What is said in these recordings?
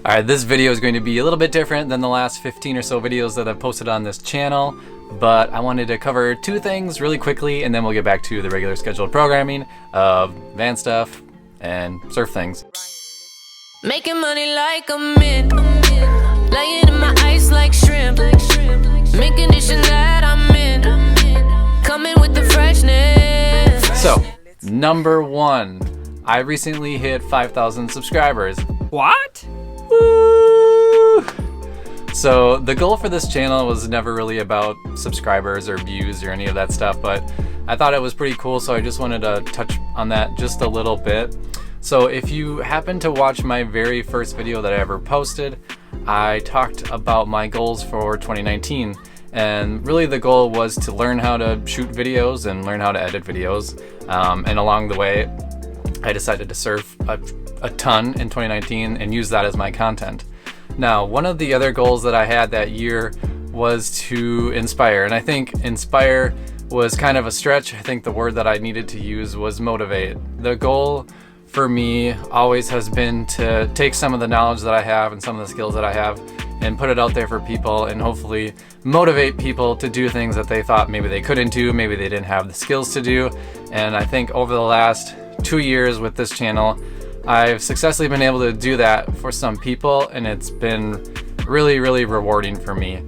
Alright, this video is going to be a little bit different than the last 15 or so videos that I've posted on this channel, but I wanted to cover two things really quickly and then we'll get back to the regular scheduled programming of van stuff and surf things. Making money like a mint, laying in my ice like shrimp, mint condition that I'm in, coming with the freshness. So, number one, I recently hit 5,000 subscribers. What? Woo! So the goal for this channel was never really about subscribers or views or any of that stuff, but I thought it was pretty cool, so I just wanted to touch on that just a little bit. So if you happen to watch my very first video that I ever posted, I talked about my goals for 2019, and really the goal was to learn how to shoot videos and learn how to edit videos, and along the way I decided to surf a ton in 2019 and use that as my content. Now, one of the other goals that I had that year was to inspire, and I think inspire was kind of a stretch. I think the word that I needed to use was motivate. The goal for me always has been to take some of the knowledge that I have and some of the skills that I have and put it out there for people and hopefully motivate people to do things that they thought maybe they couldn't do, maybe they didn't have the skills to do. And I think over the last 2 years with this channel, I've successfully been able to do that for some people, and it's been really, really rewarding for me.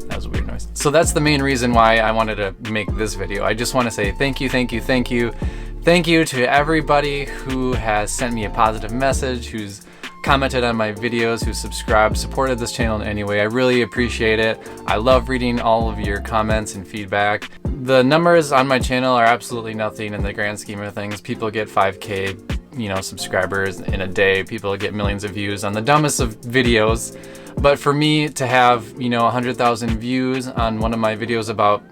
That was a weird noise. So that's the main reason why I wanted to make this video. I just want to say thank you, thank you, thank you. Thank you to everybody who has sent me a positive message, who's commented on my videos, who subscribed, supported this channel in any way. I really appreciate it. I love reading all of your comments and feedback. The numbers on my channel are absolutely nothing in the grand scheme of things. People get 5K, subscribers in a day. People get millions of views on the dumbest of videos. But for me to have, 100,000 views on one of my videos about,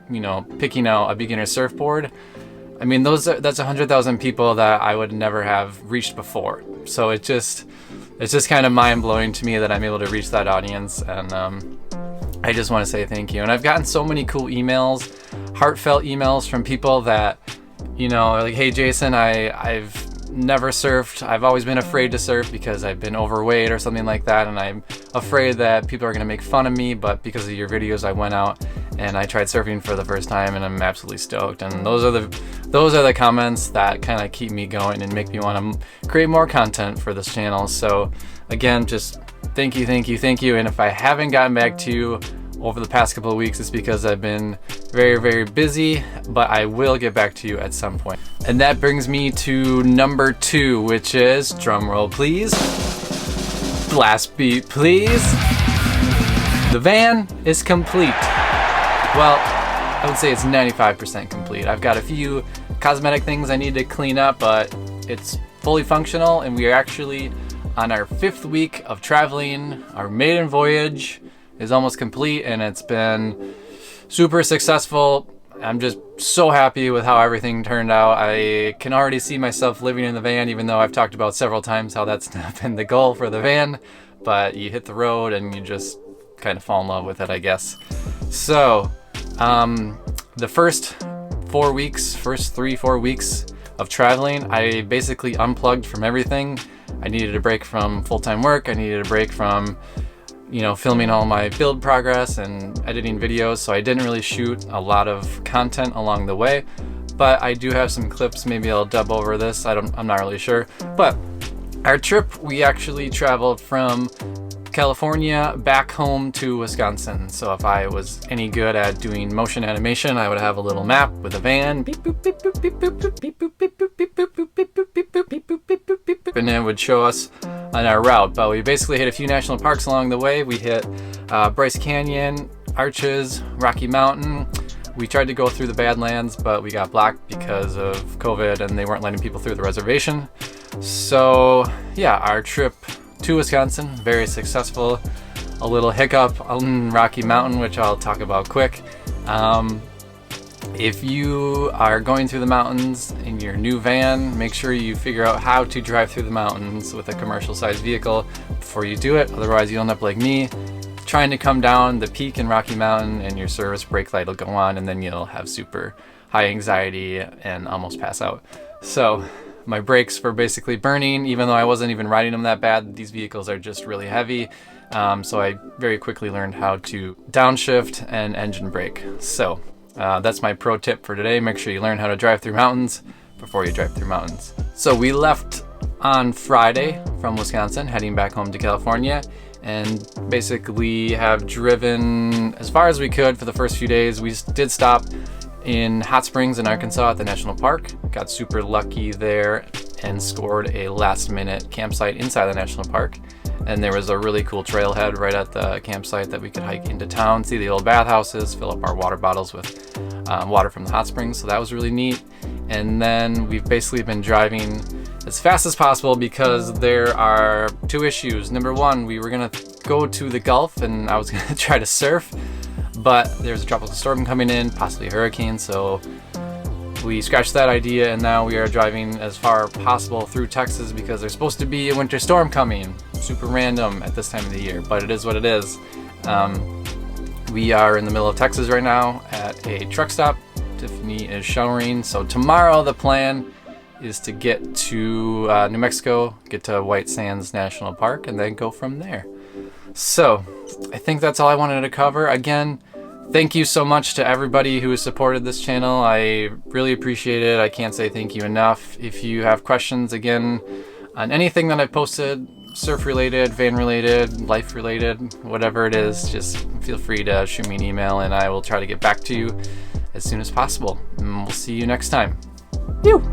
picking out a beginner surfboard, I mean, that's 100,000 people that I would never have reached before. So it's just kind of mind-blowing to me that I'm able to reach that audience, and I just want to say thank you. And I've gotten so many cool emails, heartfelt emails from people that, like, hey Jason, I've never surfed. I've always been afraid to surf because I've been overweight or something like that, and I'm afraid that people are going to make fun of me, but because of your videos I went out and I tried surfing for the first time and I'm absolutely stoked. And those are the comments that kind of keep me going and make me want to create more content for this channel. So again, just thank you, thank you, thank you. And if I haven't gotten back to you over the past couple of weeks, it's because I've been very, very busy, but I will get back to you at some point. And that brings me to number two, which is, drum roll please, blast beat please, the van is complete. Well, I would say it's 95% complete. I've got a few cosmetic things I need to clean up, but it's fully functional, and we are actually on our 5th week of traveling. Our maiden voyage is almost complete, and it's been super successful. I'm just so happy with how everything turned out. I can already see myself living in the van, even though I've talked about several times how that's not been the goal for the van, but you hit the road and you just kind of fall in love with it, I guess. So the first 4 weeks, first 3-4 weeks of traveling, I basically unplugged from everything. I needed a break from full-time work. I needed a break from filming all my build progress and editing videos, so I didn't really shoot a lot of content along the way, but I do have some clips. Maybe I'll dub over this, I'm not really sure. But our trip, we actually traveled from California back home to Wisconsin. So if I was any good at doing motion animation, I would have a little map with a van, beep, boop, beep, boop, beep, boop, boop, beep, boop, beep, boop, beep, boop, beep, boop, beep, boop, beep, boop, beep, boop, beep, boop, and it would show us on our route. But we basically hit a few national parks along the way. We hit Bryce Canyon, Arches, Rocky Mountain. We tried to go through the Badlands, but we got blocked because of COVID and they weren't letting people through the reservation. So yeah, our trip to Wisconsin, very successful. A little hiccup on Rocky Mountain, which I'll talk about quick. If you are going through the mountains in your new van, make sure you figure out how to drive through the mountains with a commercial sized vehicle before you do it. Otherwise you'll end up like me, trying to come down the peak in Rocky Mountain and your service brake light will go on, and then you'll have super high anxiety and almost pass out. So My brakes were basically burning, even though I wasn't even riding them that bad. These vehicles are just really heavy. So I very quickly learned how to downshift and engine brake. So that's my pro tip for today. Make sure you learn how to drive through mountains before you drive through mountains. So we left on Friday from Wisconsin, heading back home to California, and basically have driven as far as we could for the first few days. We did stop in Hot Springs in Arkansas at the national park. Got super lucky there and scored a last minute campsite inside the national park. And there was a really cool trailhead right at the campsite that we could hike into town, see the old bathhouses, fill up our water bottles with water from the hot springs. So that was really neat. And then we've basically been driving as fast as possible because there are two issues. Number one, we were gonna go to the Gulf and I was gonna try to surf, but there's a tropical storm coming in, possibly a hurricane. So we scratched that idea, and now we are driving as far as possible through Texas because there's supposed to be a winter storm coming. Super random at this time of the year, but it is what it is. We are in the middle of Texas right now at a truck stop. Tiffany is showering. So tomorrow the plan is to get to New Mexico, get to White Sands National Park, and then go from there. So I think that's all I wanted to cover. Again, thank you so much to everybody who has supported this channel. I really appreciate it. I can't say thank you enough. If you have questions, again, on anything that I've posted, surf related, van related, life related, whatever it is, just feel free to shoot me an email and I will try to get back to you as soon as possible. And we'll see you next time. Phew!